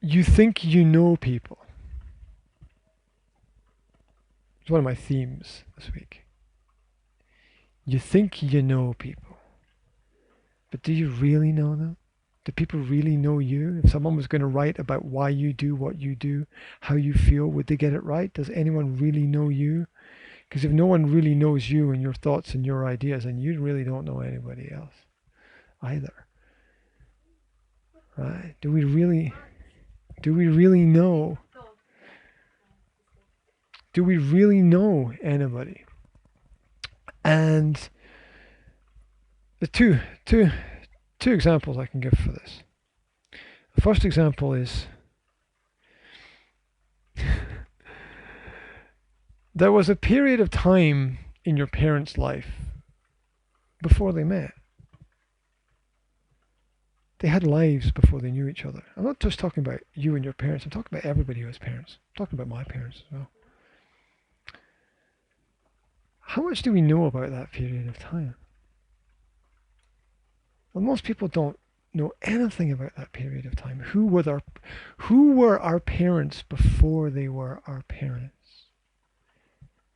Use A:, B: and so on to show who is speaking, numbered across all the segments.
A: You think you know people. It's one of my themes this week. You think you know people, but do you really know them? Do people really know you? If someone was going to write about why you do what you do, how you feel, would they get it right? Does anyone really know you? Because if no one really knows you and your thoughts and your ideas, then you really don't know anybody else either, right? Do we really know? Do we really know anybody? And the two examples I can give for this. The first example is there was a period of time in your parents' life before they met. They had lives before they knew each other. I'm not just talking about you and your parents. I'm talking about everybody who has parents. I'm talking about my parents as well. How much do we know about that period of time? Well, most people don't know anything about that period of time. Who were our parents before they were our parents?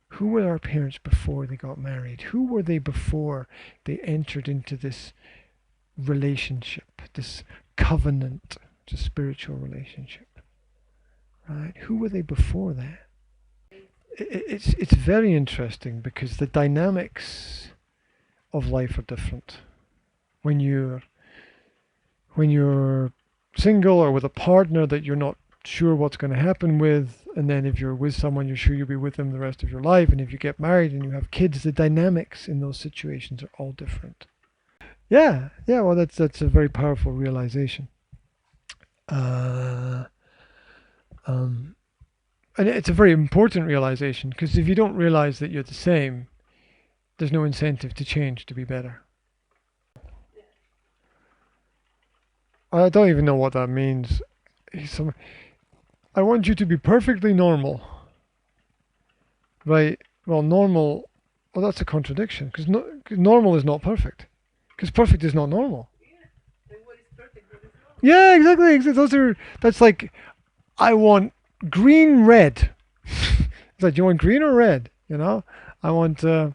A: Who were our parents before they got married? Who were they before they entered into this relationship, this covenant, this spiritual relationship? Right? Who were they before that? It's very interesting because the dynamics of life are different. When you're single or with a partner that you're not sure what's going to happen with, and then if you're with someone you're sure you'll be with them the rest of your life, and if you get married and you have kids, the dynamics in those situations are all different. Yeah, well, that's a very powerful realization. uh, um, and it's a very important realization, because if you don't realize that you're the same, there's no incentive to change to be better. I don't even know what that means. I want you to be perfectly normal. Right. Well, normal. Well, that's a contradiction, because 'cause normal is not perfect. Because perfect is not normal. Yeah, exactly. Those are. That's like, I want green, red. It's like, do you want green or red? You know, I want. It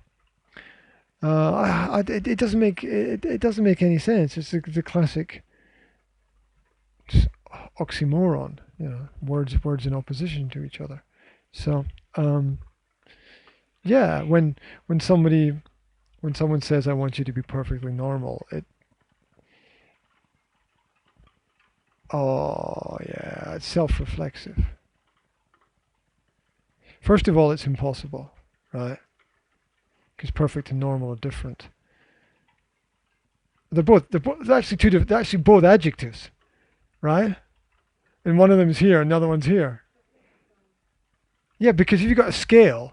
A: doesn't make it doesn't make any sense. It's the classic oxymoron. You know, words in opposition to each other. So, yeah, when somebody when someone says, I want you to be perfectly normal, oh yeah, it's self-reflexive. First of all, it's impossible, right? Because perfect and normal are different. They're actually they're actually both adjectives, right? And one of them is here, another one's here. Yeah, because if you've got a scale,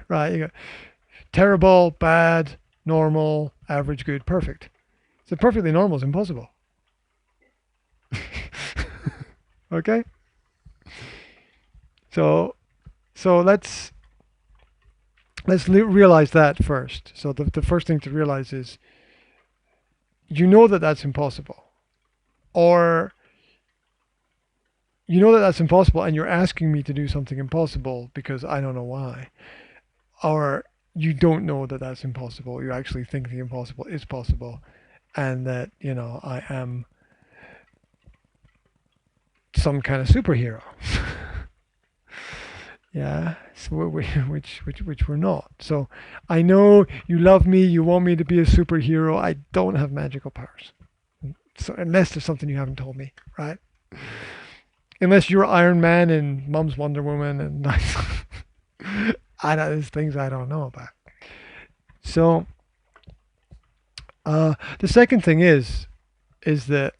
A: right, you got terrible, bad, normal, average, good, perfect. So perfectly normal is impossible. Okay? So let's realize that first. So the first thing to realize is, you know that that's impossible, or you know that that's impossible, and you're asking me to do something impossible because I don't know why, or you don't know that that's impossible. You actually think the impossible is possible, and that I am some kind of superhero. Yeah, so which we're not. So I know you love me, you want me to be a superhero. I don't have magical powers. So unless there's something you haven't told me, right? Unless you're Iron Man and Mum's Wonder Woman, and I know there's things I don't know about. So the second thing is that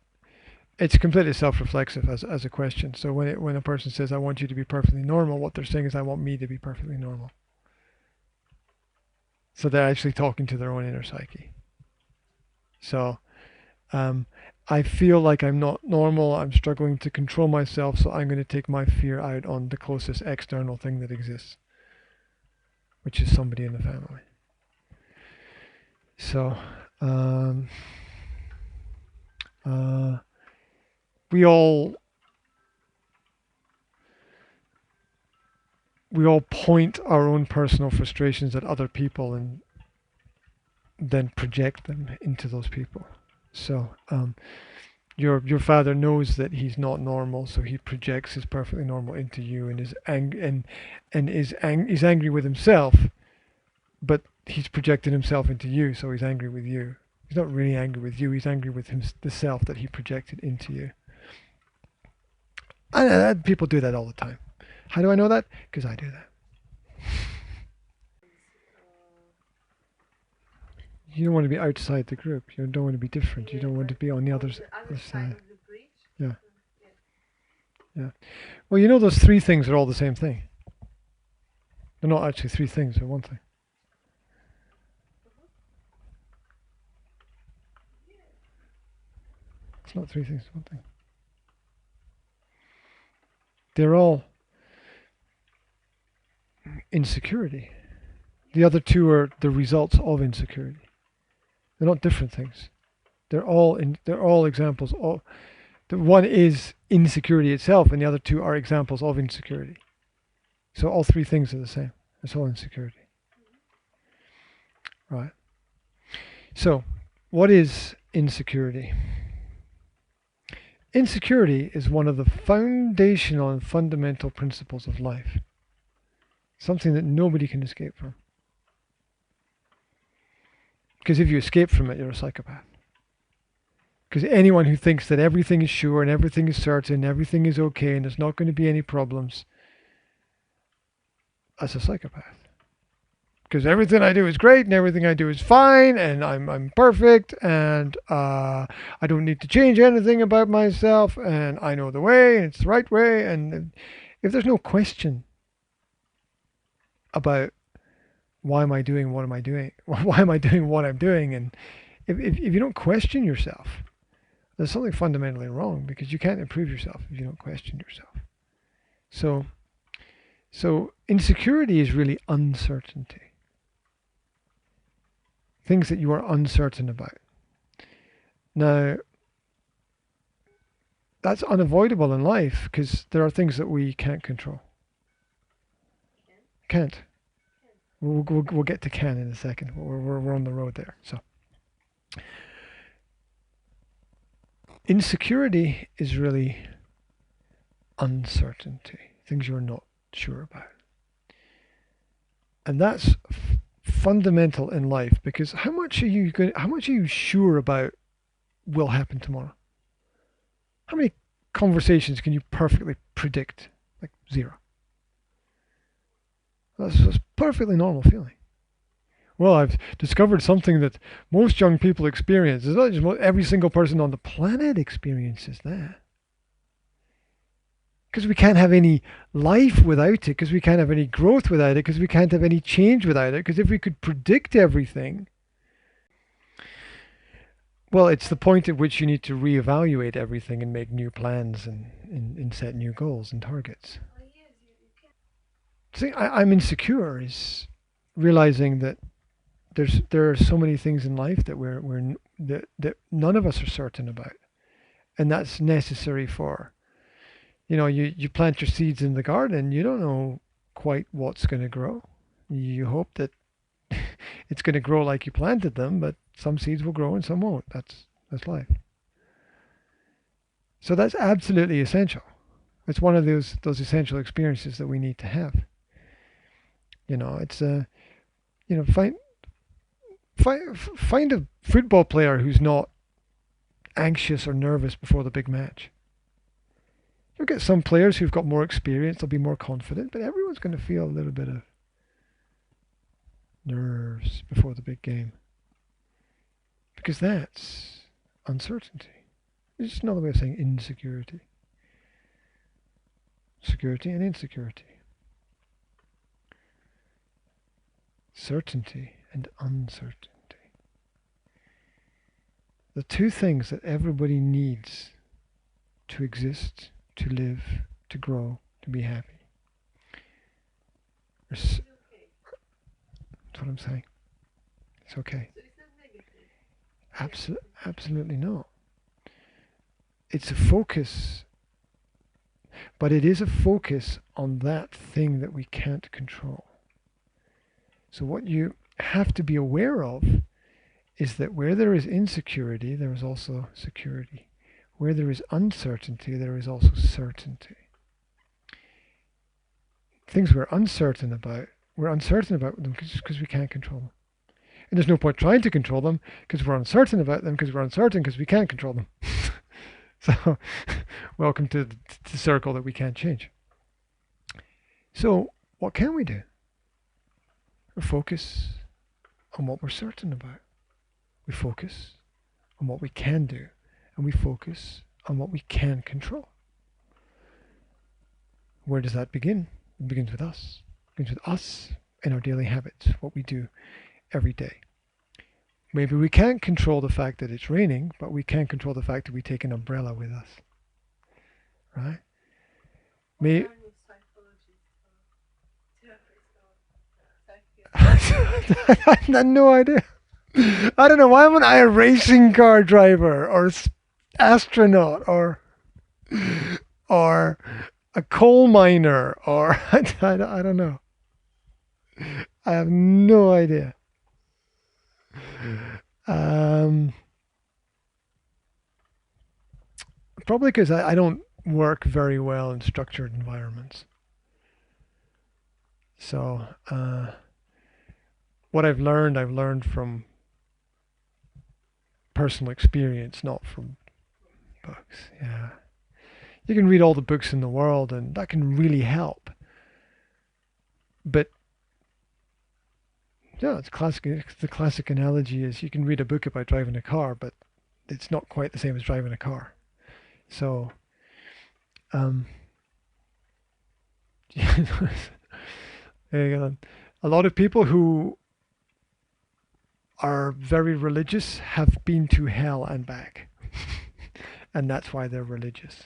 A: it's completely self-reflexive as a question. So when a person says, I want you to be perfectly normal, what they're saying is, I want me to be perfectly normal. So they're actually talking to their own inner psyche. So I feel like I'm not normal. I'm struggling to control myself, so I'm going to take my fear out on the closest external thing that exists, which is somebody in the family. So we all we all point our own personal frustrations at other people and then project them into those people. So your father knows that he's not normal, so he projects his perfectly normal into you, and is angry with himself, but he's projected himself into you, so he's angry with you. He's not really angry with you. He's angry with the self that he projected into you. And people do that all the time. How do I know that? Because I do that. You don't want to be outside the group. You don't want to be different. You don't want to be on the other side. Yeah. Yeah. Well, you know those three things are all the same thing. They're not actually three things, they're one thing. It's not three things, it's one thing. They're all insecurity. The other two are the results of insecurity. They're not different things. They're all examples. The one is insecurity itself, and the other two are examples of insecurity. So all three things are the same. It's all insecurity. Right. So, what is insecurity? Insecurity is one of the foundational and fundamental principles of life. Something that nobody can escape from. Because if you escape from it, you're a psychopath. Because anyone who thinks that everything is sure and everything is certain, everything is okay and there's not going to be any problems, that's a psychopath. Because everything I do is great and everything I do is fine and I'm perfect and I don't need to change anything about myself and I know the way and it's the right way. And if there's no question about why am I doing what am I doing, why am I doing what I'm doing, and if you don't question yourself, there's something fundamentally wrong, because you can't improve yourself if you don't question yourself. So insecurity is really uncertainty. Things that you are uncertain about. Now, that's unavoidable in life because there are things that we can't control. Can't. We'll get to can in a second. We're on the road there. So, insecurity is really uncertainty, things you're not sure about, and that's fundamental in life, because how much are you sure about will happen tomorrow? How many conversations can you perfectly predict? Like zero. That's a perfectly normal feeling. Well, I've discovered something that most young people experience. It's not just every single person on the planet experiences that. Because we can't have any life without it, because we can't have any growth without it, because we can't have any change without it, because if we could predict everything, well, it's the point at which you need to reevaluate everything and make new plans and set new goals and targets. See, I'm insecure is realizing that there are so many things in life that that none of us are certain about, and that's necessary for. You plant your seeds in the garden, you don't know quite what's going to grow. You hope that it's going to grow like you planted them, but some seeds will grow and some won't. That's life. So that's absolutely essential. It's one of those essential experiences that we need to have. It's find a football player who's not anxious or nervous before the big match. You'll get some players who've got more experience, they'll be more confident, but everyone's going to feel a little bit of nerves before the big game. Because that's uncertainty. It's just another way of saying insecurity. Security and insecurity. Certainty and uncertainty. The two things that everybody needs to exist, to live, to grow, to be happy. That's what I'm saying. It's okay.
B: So it's not negative.
A: Absolutely not. It's a focus. But it is a focus on that thing that we can't control. So what you have to be aware of is that where there is insecurity, there is also security. Where there is uncertainty, there is also certainty. Things we're uncertain about them because we can't control them. And there's no point trying to control them because we're uncertain about them because we're uncertain because we can't control them. So, welcome to the circle that we can't change. So, what can we do? We focus on what we're certain about. We focus on what we can do. And we focus on what we can control. Where does that begin? It begins with us. It begins with us and our daily habits, what we do every day. Maybe we can't control the fact that it's raining, but we can control the fact that we take an umbrella with us. Right? I have no idea. I don't know. Why am I a racing car driver or astronaut or a coal miner or I don't know. I have no idea. Probably because I don't work very well in structured environments. So what I've learned from personal experience, not from books. Yeah. You can read all the books in the world and that can really help. But yeah, it's classic. The classic analogy is you can read a book about driving a car, but it's not quite the same as driving a car. So, a lot of people who are very religious have been to hell and back, and that's why they're religious.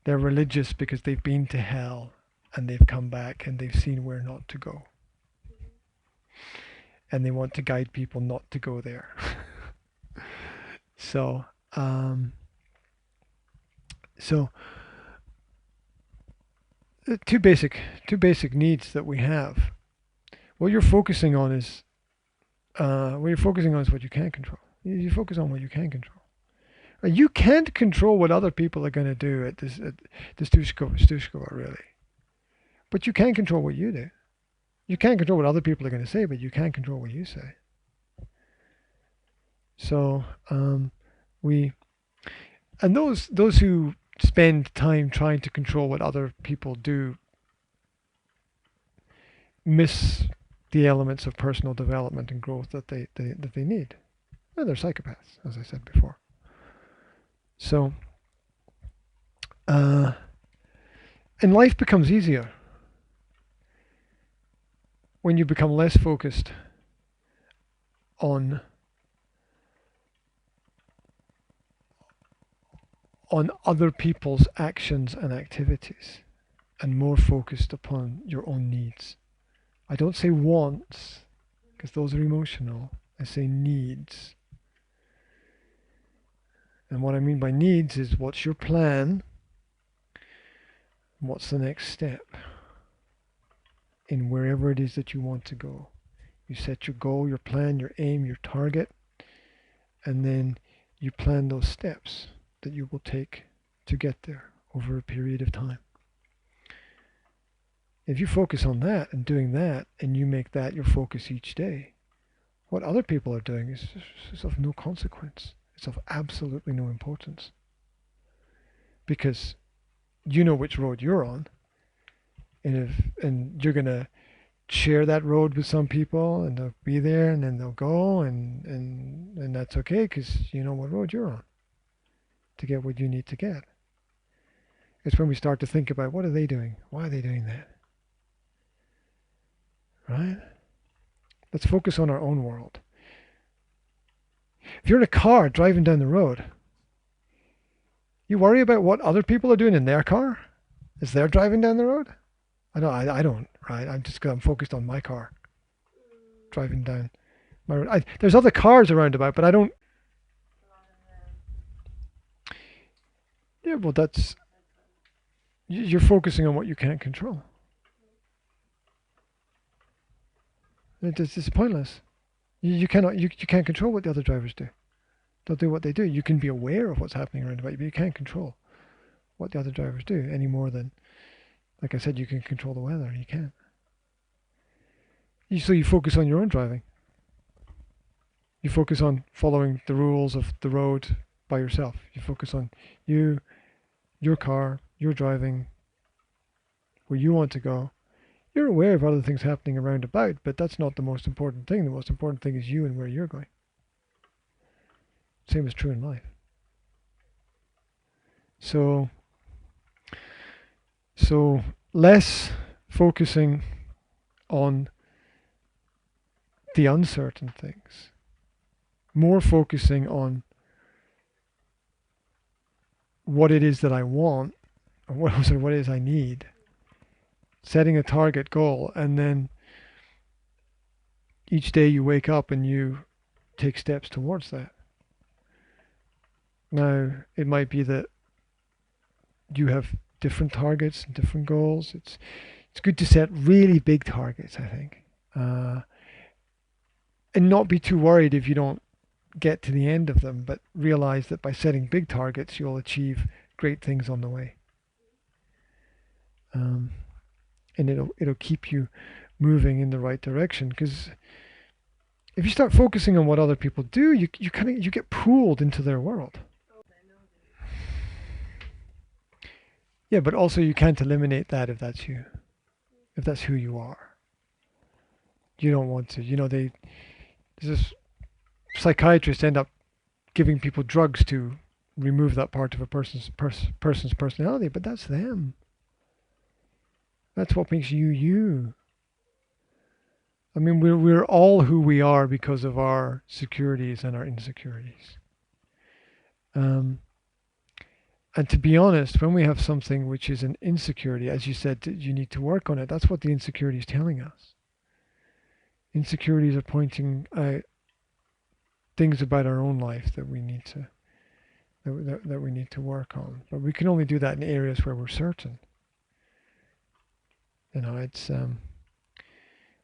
A: They're religious because they've been to hell and they've come back and they've seen where not to go. And they want to guide people not to go there. So two basic needs that we have. What you're focusing on is what you can't control. You focus on what you can control. You can't control what other people are going to do at this Stushkova, really. But you can control what you do. You can't control what other people are going to say, but you can control what you say. So those who spend time trying to control what other people do miss the elements of personal development and growth that they need. And they're psychopaths, as I said before. So, and life becomes easier when you become less focused on other people's actions and activities and more focused upon your own needs. I don't say wants, because those are emotional. I say needs. And what I mean by needs is what's your plan? What's the next step in wherever it is that you want to go? You set your goal, your plan, your aim, your target, and then you plan those steps that you will take to get there over a period of time. If you focus on that and doing that, and you make that your focus each day, what other people are doing is of no consequence. It's of absolutely no importance. Because you know which road you're on, and you're going to share that road with some people, and they'll be there, and then they'll go, and that's okay, because you know what road you're on to get what you need to get. It's when we start to think about, what are they doing? Why are they doing that? Right? Let's focus on our own world. If you're in a car driving down the road, you worry about what other people are doing in their car as they're driving down the road? I don't, right? I'm focused on my car driving down my road. There's other cars around about, but I don't. Yeah, well, that's You're focusing on what you can't control. It's pointless. You cannot. You can't control what the other drivers do. They'll do what they do. You can be aware of what's happening around about you, but you can't control what the other drivers do any more than, like I said, you can control the weather. You can't. So you focus on your own driving. You focus on following the rules of the road by yourself. You focus on you, your car, your driving, where you want to go. You're aware of other things happening around about, but that's not the most important thing. The most important thing is you and where you're going. Same is true in life. So less focusing on the uncertain things, more focusing on what it is that I want, or what it is I need, setting a target goal, and then each day you wake up and you take steps towards that. Now, it might be that you have different targets and different goals. It's good to set really big targets, I think, and not be too worried if you don't get to the end of them, but realize that by setting big targets, you'll achieve great things on the way. And it'll keep you moving in the right direction, because if you start focusing on what other people do, you get pulled into their world. Yeah, but also you can't eliminate that if that's you, if that's who you are. You don't want to. This psychiatrists end up giving people drugs to remove that part of a person's personality, but that's them. That's what makes you you. I mean, we're all who we are because of our securities and our insecurities. And to be honest, when we have something which is an insecurity, as you said, you need to work on it. That's what the insecurity is telling us. Insecurities are pointing out things about our own life that we need to that we need to work on. But we can only do that in areas where we're certain. It's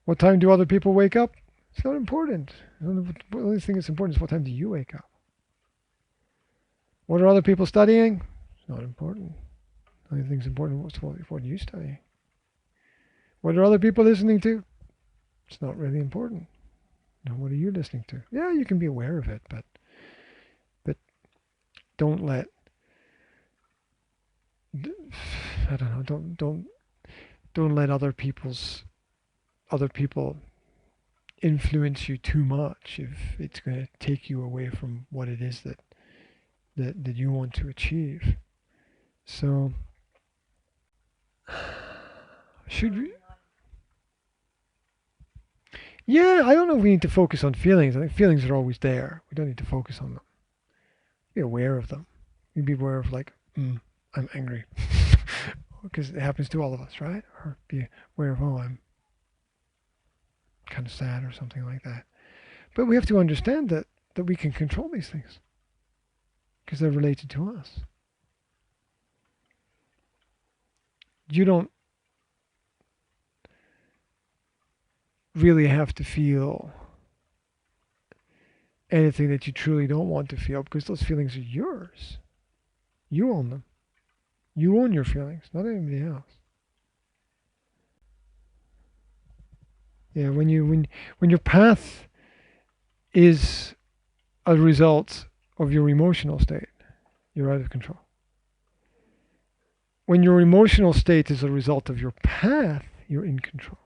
A: what time do other people wake up? It's not important. The only thing that's important is what time do you wake up. What are other people studying? It's not important. The only thing that's important is what are you studying. What are other people listening to? It's not really important. What are you listening to? Yeah, you can be aware of it, but don't let don't let other people influence you too much if it's going to take you away from what it is that you want to achieve. So should we? Yeah, I don't know if we need to focus on feelings. I think feelings are always there. We don't need to focus on them. Be aware of them. You be aware of I'm angry. Because it happens to all of us, right? Or be aware of, I'm kind of sad or something like that. But we have to understand that we can control these things because they're related to us. You don't really have to feel anything that you truly don't want to feel, because those feelings are yours. You own them. You own your feelings, not anybody else. Yeah, when your path is a result of your emotional state, you're out of control. When your emotional state is a result of your path, you're in control.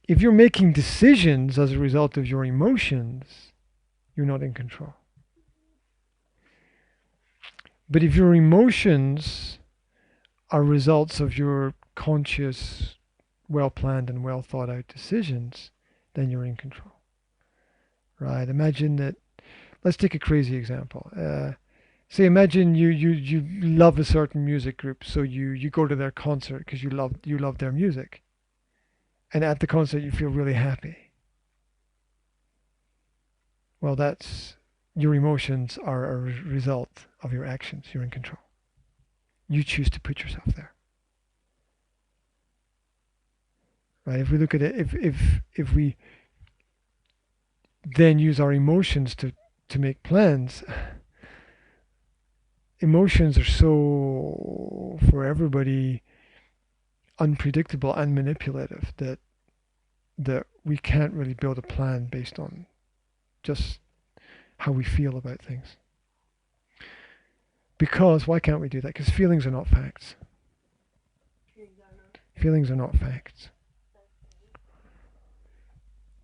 A: If you're making decisions as a result of your emotions, you're not in control. But if your emotions are results of your conscious, well-planned and well-thought-out decisions, then you're in control. Right? Imagine that. Let's take a crazy example. Say, imagine you love a certain music group, so you go to their concert because you love their music. And at the concert you feel really happy. Well, that's your emotions are a result of your actions. You're in control. You choose to put yourself there. Right? If we look at it, if we then use our emotions to make plans, emotions are so, for everybody, unpredictable and manipulative that we can't really build a plan based on just how we feel about things. Because why can't we do that? Because feelings are not facts. Feelings are not facts.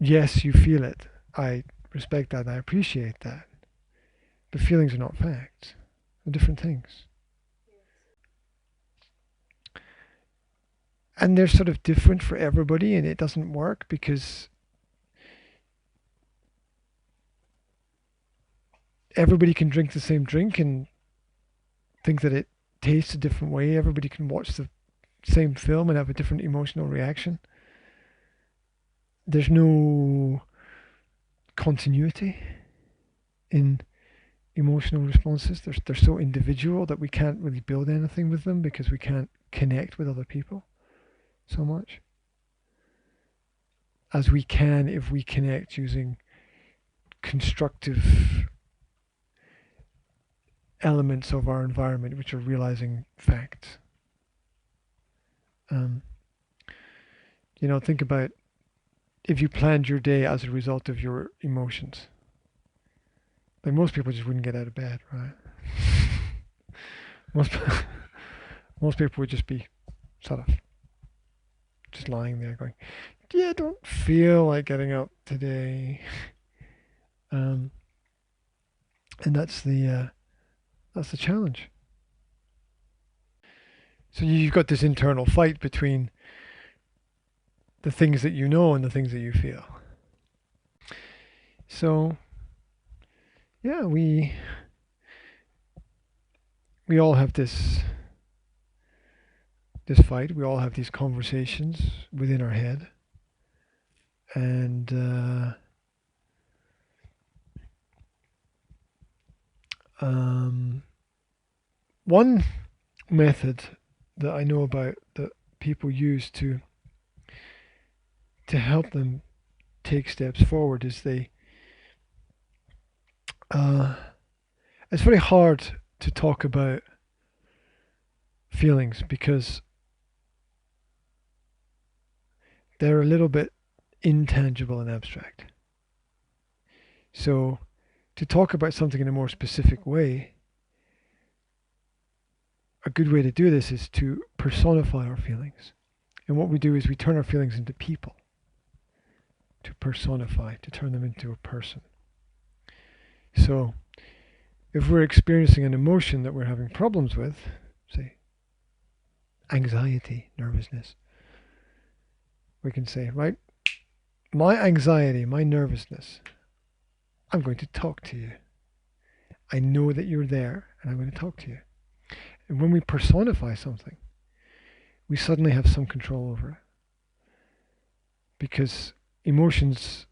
A: Yes, you feel it. I respect that. I appreciate that. But feelings are not facts. They're different things. And they're sort of different for everybody, and it doesn't work because everybody can drink the same drink and think that it tastes a different way. Everybody can watch the same film and have a different emotional reaction. There's no continuity in emotional responses. They're so individual that we can't really build anything with them because we can't connect with other people so much as we can if we connect using constructive elements of our environment, which are realizing facts. Think about if you planned your day as a result of your emotions. Like most people just wouldn't get out of bed, right? most people would just be sort of just lying there going, yeah, I don't feel like getting up today. And that's the challenge. So you've got this internal fight between the things that you know and the things that you feel. So yeah, we all have this fight. We all have these conversations within our head, and one method that I know about that people use to help them take steps forward is it's very hard to talk about feelings because they're a little bit intangible and abstract. So to talk about something in a more specific way, a good way to do this is to personify our feelings. And what we do is we turn our feelings into people. To personify, to turn them into a person. So if we're experiencing an emotion that we're having problems with, say anxiety, nervousness, we can say, right, my anxiety, my nervousness, I'm going to talk to you. I know that you're there and I'm going to talk to you. And when we personify something, we suddenly have some control over it. Because emotions,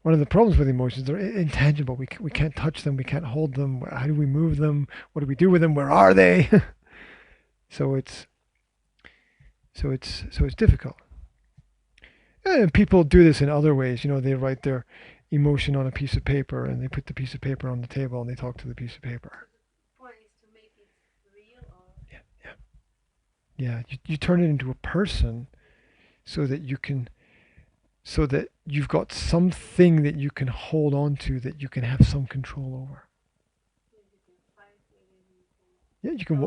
A: one of the problems with emotions, they're intangible. We can't touch them. We can't hold them. How do we move them? What do we do with them? Where are they? So it's difficult. And people do this in other ways. They write their emotion on a piece of paper and they put the piece of paper on the table and they talk to the piece of paper.
B: The point is to make it real, or
A: Yeah. You turn it into a person so that you've got something that you can hold on to, that you can have some control over. Yeah, you can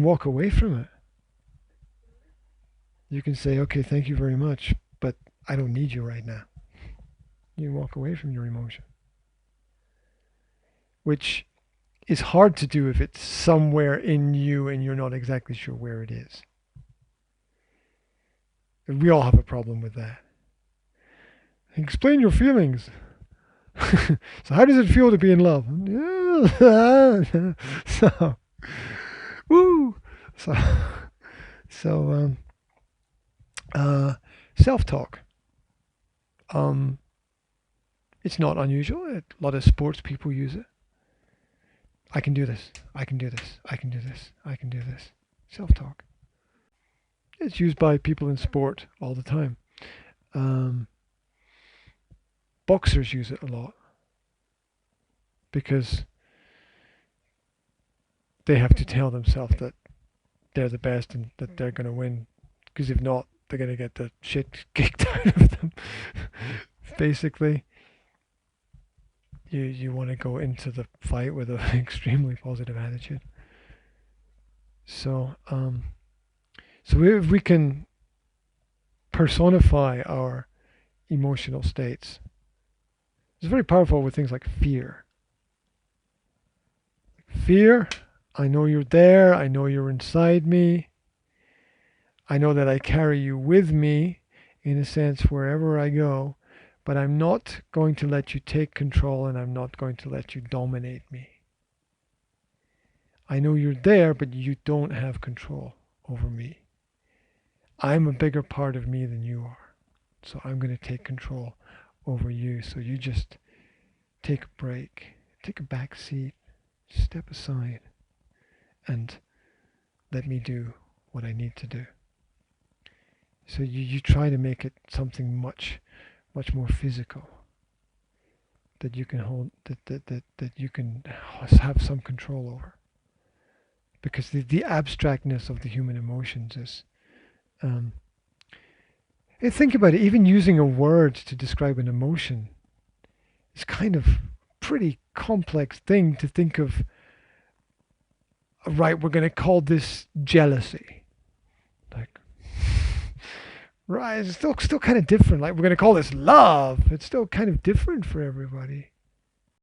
A: walk away from it. You can say, okay, thank you very much, but I don't need you right now. You can walk away from your emotion, which is hard to do if it's somewhere in you and you're not exactly sure where it is. And we all have a problem with that. Explain your feelings. So how does it feel to be in love? So, woo. So self-talk. It's not unusual. A lot of sports people use it. I can do this. I can do this. I can do this. I can do this. Self-talk. It's used by people in sport all the time. Um, Boxers use it a lot because they have to tell themselves that they're the best and that they're going to win. Because if not, they're going to get the shit kicked out of them. Basically, you want to go into the fight with an extremely positive attitude. So, if we can personify our emotional states, it's very powerful with things like fear. Fear, I know you're there, I know you're inside me, I know that I carry you with me, in a sense, wherever I go, but I'm not going to let you take control and I'm not going to let you dominate me. I know you're there, but you don't have control over me. I'm a bigger part of me than you are, so I'm going to take control over you. So you just take a break, take a back seat, step aside, and let me do what I need to do. So you try to make it something much more physical that you can hold, that you can have some control over. Because the abstractness of the human emotions is, think about it, even using a word to describe an emotion is kind of pretty complex thing to think of. Right, we're going to call this jealousy. Like, right, it's still kind of different. Like, we're going to call this love. It's still kind of different for everybody.